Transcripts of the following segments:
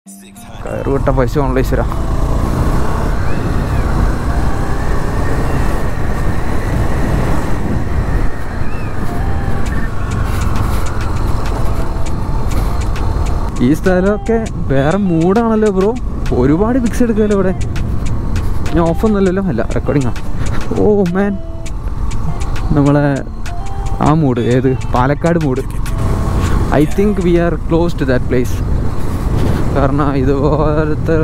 കയറുവിട്ട പൈസ ഓൺലൈശ്വര. ഈ സ്ഥലമൊക്കെ വേറെ മൂഡാണല്ലോ ബ്രോ. ഒരുപാട് പിക്സ് എടുക്കാമല്ലോ ഇവിടെ. ഞാൻ ഓഫൊന്നുമല്ലല്ലോ, അല്ല റെക്കോർഡിംഗ് ആണ്. ഓ മാൻ, നമ്മളെ ആ മൂഡ് ഏത് Palakkad mood. I think we are close to that place. കാരണം ഇതുപോലത്തെ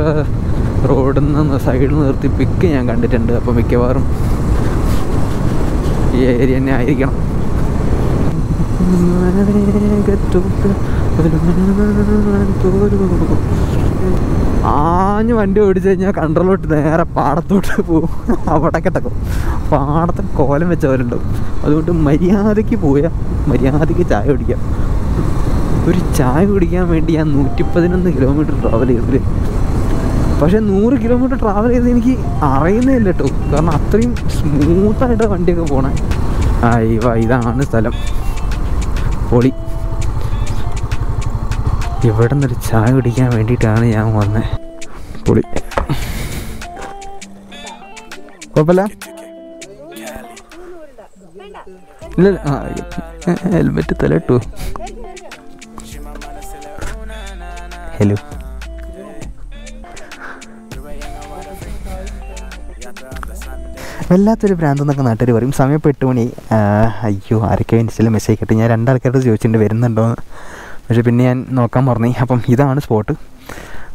റോഡിൽ നിന്ന് സൈഡിൽ നിർത്തി പിക്ക് ഞാൻ കണ്ടിട്ടുണ്ട്. അപ്പോൾ മിക്കവാറും ഈ ഏരിയ തന്നെ ആയിരിക്കണം. ആഞ്ഞ് വണ്ടി ഓടിച്ചു കഴിഞ്ഞാൽ കൺട്രോളോട്ട് നേരെ പാടത്തോട്ട് പോകും. അവിടെ കിടക്കും. പാടത്തെ കോലം വെച്ചവരുണ്ടാവും. അതുകൊണ്ട് മര്യാദയ്ക്ക് പോയാൽ മര്യാദയ്ക്ക് ചായ കുടിക്കാം. ഒരു ചായ കുടിക്കാൻ വേണ്ടി ഞാൻ 111 കിലോമീറ്റർ ട്രാവൽ ചെയ്തിട്ട്, പക്ഷേ 100 കിലോമീറ്റർ ട്രാവൽ ചെയ്ത് എനിക്ക് അറിയുന്നേ ഇല്ല കേട്ടോ. കാരണം അത്രയും സ്മൂത്തായിട്ട് വണ്ടിയൊക്കെ പോണേ. ഇതാണ് സ്ഥലം. പൊളി. ഇവിടെ നിന്നൊരു ചായ കുടിക്കാൻ വേണ്ടിയിട്ടാണ് ഞാൻ വന്നത്. പൊളി. കുഴപ്പമില്ല. ഇല്ല, ഹെൽമെറ്റ് തലട്ടു. ഹലോ. വല്ലാത്തൊരു ഭ്രാന്തെന്നൊക്കെ നാട്ടുകാർ പറയും. സമയം ഇപ്പോൾ 8 മണി. അയ്യോ, ആരൊക്കെ ഇൻസ്റ്റയിൽ മെസ്സേജ് കിട്ടി. ഞാൻ 2 ആൾക്കാരോട് ചോദിച്ചിട്ടുണ്ട് വരുന്നുണ്ടോയെന്ന്. പക്ഷേ പിന്നെ ഞാൻ നോക്കാൻ പറഞ്ഞു. അപ്പം ഇതാണ് സ്പോട്ട്.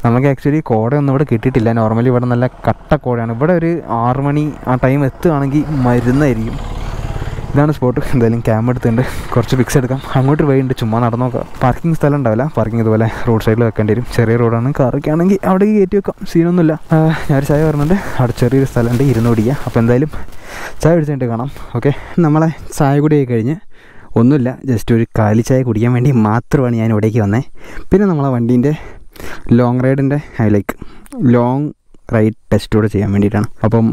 നമുക്ക് ആക്ച്വലി കോടയൊന്നും ഇവിടെ കിട്ടിയിട്ടില്ല. നോർമലി ഇവിടെ നല്ല കട്ട കോടയാണ്. ഇവിടെ ഒരു 6 മണി ആ ടൈം എത്തുകയാണെങ്കിൽ മരുന്നായിരിക്കും. ഇതാണ് സ്പോട്ട്. എന്തായാലും ക്യാമ്പ് എടുത്തുണ്ട്. കുറച്ച് പിക്സ് എടുക്കാം. അങ്ങോട്ട് വഴിയുണ്ട്, ചുമ്മാ നടന്നു നോക്കാം. പാർക്കിംഗ് സ്ഥലം ഉണ്ടാവില്ല. പാർക്കിംഗ് ഇതുപോലെ റോഡ് സൈഡിൽ വെക്കേണ്ടി വരും. ചെറിയ റോഡാണ്. കാറൊക്കെ ആണെങ്കിൽ അവിടേക്ക് കയറ്റി വെക്കാം. സീനൊന്നുമില്ല. ഞാനൊരു ചായ പറഞ്ഞിട്ടുണ്ട്. അവിടെ ചെറിയൊരു സ്ഥലമുണ്ട്, ഇരുന്ന് കുടിക്കുക. അപ്പോൾ എന്തായാലും ചായ കുടിച്ചിട്ട് കാണാം. ഓക്കെ, നമ്മളെ ചായ കൂടി ആയി കഴിഞ്ഞ് ഒന്നുമില്ല, ജസ്റ്റ് ഒരു കാലി ചായ കുടിക്കാൻ വേണ്ടി മാത്രമാണ് ഞാൻ ഇവിടേക്ക് വന്നത്. പിന്നെ നമ്മളെ വണ്ടീൻ്റെ ലോങ് റൈഡിൻ്റെ ലോങ് റൈഡ് ടെസ്റ്റ് കൂടെ ചെയ്യാൻ വേണ്ടിയിട്ടാണ്. അപ്പം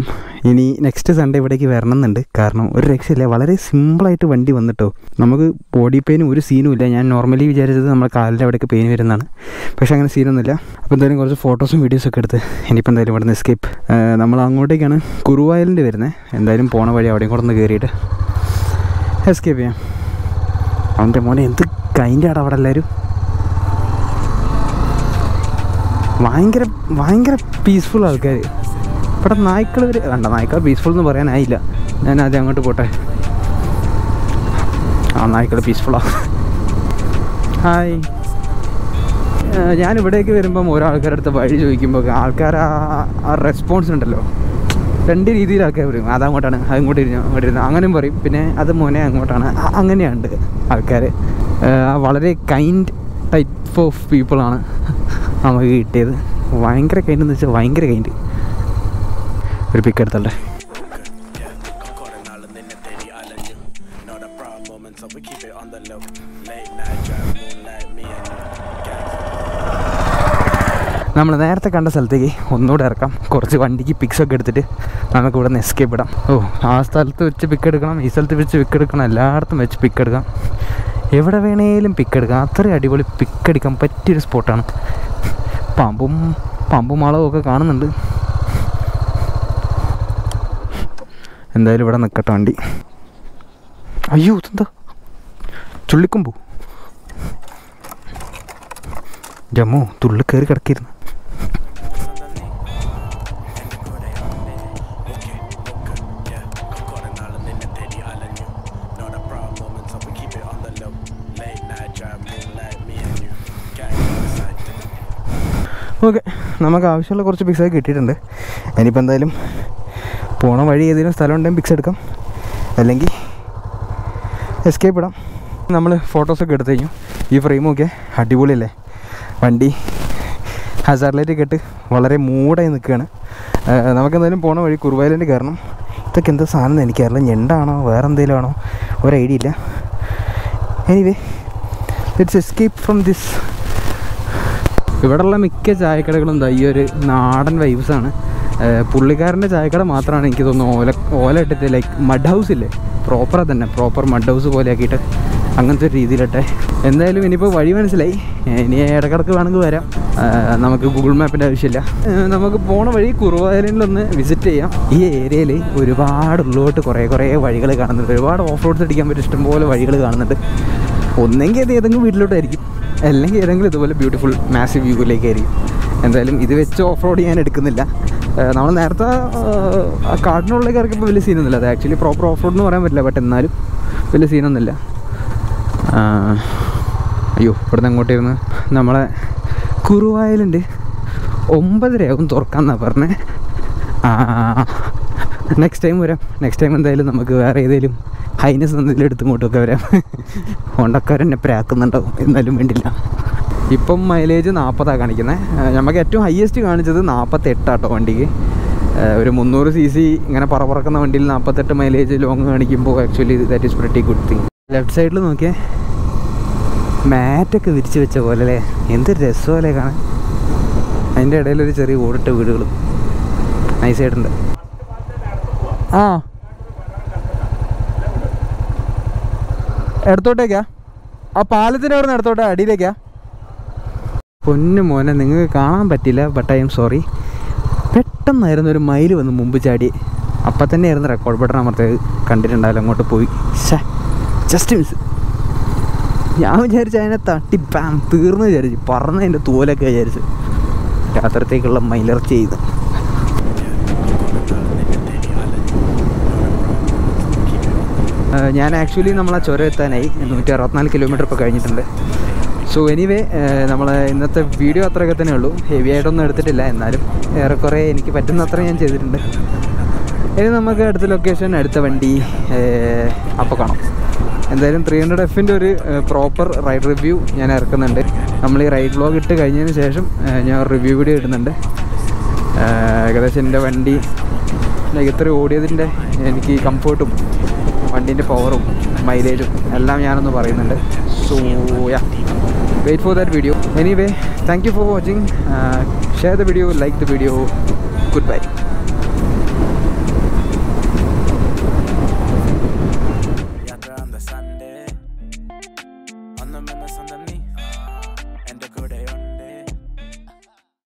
ഇനി നെക്സ്റ്റ് സൺഡേ ഇവിടേക്ക് വരണം എന്നുണ്ട്. കാരണം ഒരു രക്ഷയില്ല, വളരെ സിമ്പിളായിട്ട് വണ്ടി വന്നിട്ടോ. നമുക്ക് ബോഡി പെയിനും ഒരു സീനും ഇല്ല. ഞാൻ നോർമലി വിചാരിച്ചത് നമ്മുടെ കാലിൻ്റെ അവിടേക്ക് പെയിൻ വരുന്നതാണ്. പക്ഷേ അങ്ങനെ സീനൊന്നുമില്ല. അപ്പോൾ എന്തായാലും കുറച്ച് ഫോട്ടോസും വീഡിയോസൊക്കെ എടുത്ത് ഇനിയിപ്പോൾ എന്തായാലും ഇവിടെ നിന്ന് എസ്കേപ്പ്. നമ്മൾ അങ്ങോട്ടേക്കാണ് കുറുവായലിൻ്റെ വരുന്നത്. എന്തായാലും പോണ വഴി അവിടെയും കൂടെ ഒന്ന് കയറിയിട്ട് എസ്കേപ്പ് ചെയ്യാം. അവൻ്റെ മോനെ എന്ത് കൈൻ്റെ ആടാ അവിടെ എല്ലാവരും. ഭയങ്കര പീസ്ഫുൾ ആൾക്കാർ. ഇവിടെ നായ്ക്കൾ വേണ്ട, നായ്ക്കൾ പീസ്ഫുൾ എന്ന് പറയാനായില്ല. ഞാൻ ആദ്യം അങ്ങോട്ട് പോട്ടെ. ആ നായ്ക്കൾ പീസ്ഫുള്ളാണ്. ഹായ്. ഞാനിവിടേക്ക് വരുമ്പം ഓരോ ആൾക്കാരുടെ അടുത്ത് വഴി ചോദിക്കുമ്പോൾ ആൾക്കാർ ആ റെസ്പോൺസ് ഉണ്ടല്ലോ, 2 രീതിയിൽ ആൾക്കാർ പറയും. അതങ്ങോട്ടാണ്, അങ്ങോട്ട് ഇരുന്നു അങ്ങനെയും പറയും. പിന്നെ അത് മോനെ അങ്ങോട്ടാണ്, അങ്ങനെയുണ്ട് ആൾക്കാർ. വളരെ കൈൻഡ് ടൈപ്പ് ഓഫ് പീപ്പിളാണ് നമുക്ക് കിട്ടിയത്. ഭയങ്കര കൈൻഡ് എന്ന് വെച്ചാൽ ഭയങ്കര കൈൻഡ്. ഒരു പിക്ക് എടുത്തല്ലേ. നമ്മൾ നേരത്തെ കണ്ട സ്ഥലത്തേക്ക് ഒന്നുകൂടെ ഇറക്കാം. കുറച്ച് വണ്ടിക്ക് പിക്സൊക്കെ എടുത്തിട്ട് നമുക്ക് ഇവിടെ നിന്ന് എസ്കേപ്പ് ഇടാം. ആ സ്ഥലത്ത് വെച്ച് പിക്ക് എടുക്കണം, ഈ സ്ഥലത്ത് വെച്ച് പിക്ക് എടുക്കണം, എല്ലായിടത്തും വെച്ച് പിക്ക് എടുക്കാം. എവിടെ വേണേലും പിക്ക് എടുക്കാം. അത്രയും അടിപൊളി പിക്ക് എടുക്കാൻ പറ്റിയൊരു സ്പോട്ടാണ്. പാമ്പും മാളവും ഒക്കെ കാണുന്നുണ്ട്. എന്തായാലും ഇവിടെ നിൽക്കട്ടെ വണ്ടി. അയ്യോ, ഇതെന്താ ചുള്ളിക്കൊമ്പു. ജമ്മു തുള്ളി കയറി കിടക്കിയിരുന്നു. ഓക്കെ, നമുക്ക് ആവശ്യമുള്ള കുറച്ച് പിക്സൊക്കെ കിട്ടിയിട്ടുണ്ട്. ഇനിയിപ്പോൾ എന്തായാലും പോണ വഴി ഏതെങ്കിലും സ്ഥലം ഉണ്ടെങ്കിൽ പിക്സ് എടുക്കാം, അല്ലെങ്കിൽ എസ്കേപ്പ് ഇടാം. നമ്മൾ ഫോട്ടോസൊക്കെ എടുത്തു കഴിഞ്ഞു. ഈ ഫ്രെയിമൊക്കെ അടിപൊളിയല്ലേ. വണ്ടി ഹസാർഡ് ലൈറ്റൊക്കെ ഇട്ട് വളരെ മൂടായി നിൽക്കുകയാണ്. നമുക്കെന്തായാലും പോണ വഴി കുറുവായലിൻ്റെ കയറണം. ഇതൊക്കെ എന്താ സാധനം എനിക്കറിയില്ല. ഞണ്ടാണോ വേറെ എന്തെങ്കിലും ആണോ ഒരു ഐഡിയ ഇല്ല. Anyway, let's escape from this. ഇവിടെയുള്ള മിക്ക ചായക്കടകളും എന്താ ഈ ഒരു നാടൻ വൈബ്സാണ്. പുള്ളിക്കാരൻ്റെ ചായക്കട മാത്രമാണ് എനിക്ക് തോന്നുന്നു ഓല ഇട്ടിട്ട് മഡ് ഹൗസ് ഇല്ലേ, പ്രോപ്പർ തന്നെ പ്രോപ്പർ മഡ് ഹൗസ് പോലെ ആക്കിയിട്ട് അങ്ങനത്തെ ഒരു രീതിയിലട്ടെ. എന്തായാലും ഇനിയിപ്പോൾ വഴി മനസ്സിലായി. ഇനി ഇടക്കിടക്ക് വേണമെങ്കിൽ വരാം. നമുക്ക് ഗൂഗിൾ മാപ്പിൻ്റെ ആവശ്യമില്ല. നമുക്ക് പോണ വഴി കുറുവ ഐലൻഡിലൊന്ന് വിസിറ്റ് ചെയ്യാം. ഈ ഏരിയയിൽ ഒരുപാട് ഉള്ളോട്ട് കുറേ വഴികൾ കാണുന്നുണ്ട്. ഒരുപാട് ഓഫ് റോഡ്സ് അടിക്കാൻ പറ്റും, ഇഷ്ടംപോലെ വഴികൾ കാണുന്നുണ്ട്. ഒന്നെങ്കിൽ അത് ഏതെങ്കിലും വീട്ടിലോട്ടായിരിക്കും, അല്ലെങ്കിൽ ഏതെങ്കിലും ഇതുപോലെ ബ്യൂട്ടിഫുൾ മാസീവ് വ്യൂവിലേക്കായിരിക്കും. എന്തായാലും ഇത് വെച്ച് ഓഫ് റോഡ് ഞാൻ എടുക്കുന്നില്ല. നമ്മൾ നേരത്തെ കാടിനുള്ളിലേക്ക് ഇറക്കിയപ്പോൾ വലിയ സീനൊന്നുമില്ല. അത് ആക്ച്വലി പ്രോപ്പർ ഓഫ് റോഡ് എന്ന് പറയാൻ പറ്റില്ല, ബട്ട് എന്നാലും വലിയ സീനൊന്നുമില്ല. അയ്യോ, ഇവിടുന്ന് അങ്ങോട്ടിരുന്ന് നമ്മളെ കുറുവ ഐലൻഡ് 9:30 തുറക്കാമെന്നാണ് പറഞ്ഞത്. നെക്സ്റ്റ് ടൈം വരാം. നെക്സ്റ്റ് ടൈം എന്തായാലും നമുക്ക് വേറെ ഏതെങ്കിലും ഹൈനസ് എന്തെങ്കിലും എടുത്തിങ്ങോട്ടൊക്കെ വരാം. ഹോണ്ടക്കാരെന്നെ പ്രാക്കുന്നുണ്ടാവും, എന്നാലും വേണ്ടില്ല. ഇപ്പം മൈലേജ് 40 കാണിക്കുന്നത്. നമുക്ക് ഏറ്റവും ഹയസ്റ്റ് കാണിച്ചത് 48 വണ്ടിക്ക്. ഒരു 300 cc ഇങ്ങനെ പറക്കുന്ന വണ്ടിയിൽ 48 മൈലേജ് ലോങ് കാണിക്കുമ്പോൾ actually that is pretty good thing. Left സൈഡിൽ നോക്കിയാൽ മാറ്റൊക്കെ വിരിച്ച് വെച്ച പോലെ അല്ലേ, എന്തൊരു രസമല്ലേ കാണാൻ. അതിൻ്റെ ഇടയിലൊരു ചെറിയ ഓടിട്ട വീടുകളും നൈസായിട്ടുണ്ട്. എടുത്തോട്ടേക്കാ? ആ പാലത്തിൻ്റെ അവിടെ നിന്ന് എടുത്തോട്ടെ, അടിയിലേക്കാ? പൊന്നു മോനെ, നിങ്ങൾക്ക് കാണാൻ പറ്റില്ല, ബട്ട് ഐ എം സോറി. പെട്ടെന്നായിരുന്നു ഒരു മയിൽ വന്ന് മുമ്പ് ചാടി. അപ്പം തന്നെയായിരുന്നു റെക്കോർഡ് ബട്ടൺ അമർത്തിയത്. കണ്ടിട്ടുണ്ടാവില്ല, അങ്ങോട്ട് പോയി. Just miss. ഞാൻ വിചാരിച്ചു അതിനെ തട്ടി പാം തീർന്നു വിചാരിച്ചു. പറന്നതിൻ്റെ തോലൊക്കെ വിചാരിച്ചു. രാത്രിത്തേക്കുള്ള മയിലിറച്ചി ചെയ്ത്. ഞാൻ ആക്ച്വലി നമ്മളെ ചുരം എത്താനായി. 164 കിലോമീറ്റർ ഇപ്പോൾ കഴിഞ്ഞിട്ടുണ്ട്. സോ എനിവേ, നമ്മൾ ഇന്നത്തെ വീഡിയോ അത്രയൊക്കെ തന്നെ ഉള്ളൂ. ഹെവി ആയിട്ടൊന്നും എടുത്തിട്ടില്ല, എന്നാലും ഏറെക്കുറെ എനിക്ക് പറ്റുന്ന അത്ര ഞാൻ ചെയ്തിട്ടുണ്ട്. ഇനി നമുക്ക് അടുത്ത ലൊക്കേഷൻ, അടുത്ത വണ്ടി അപ്പോൾ കാണാം. എന്തായാലും 300Fൻ്റെ ഒരു പ്രോപ്പർ റൈഡ് റിവ്യൂ ഞാൻ ഇറക്കുന്നുണ്ട്. നമ്മൾ ഈ റൈഡ് വ്ലോഗ് ഇട്ട് കഴിഞ്ഞതിന് ശേഷം ഞാൻ റിവ്യൂ വീഡിയോ ഇടുന്നുണ്ട്. ഏകദേശം എൻ്റെ വണ്ടി ഇത്ര ഓടിയതിൻ്റെ എനിക്ക് കംഫേർട്ടും വണ്ടീൻ്റെ പവറും മൈലേജും എല്ലാം ഞാനൊന്ന് പറയുന്നുണ്ട്. So yeah, wait for that video. Anyway, thank you for watching. Share the video, like the video. Goodbye.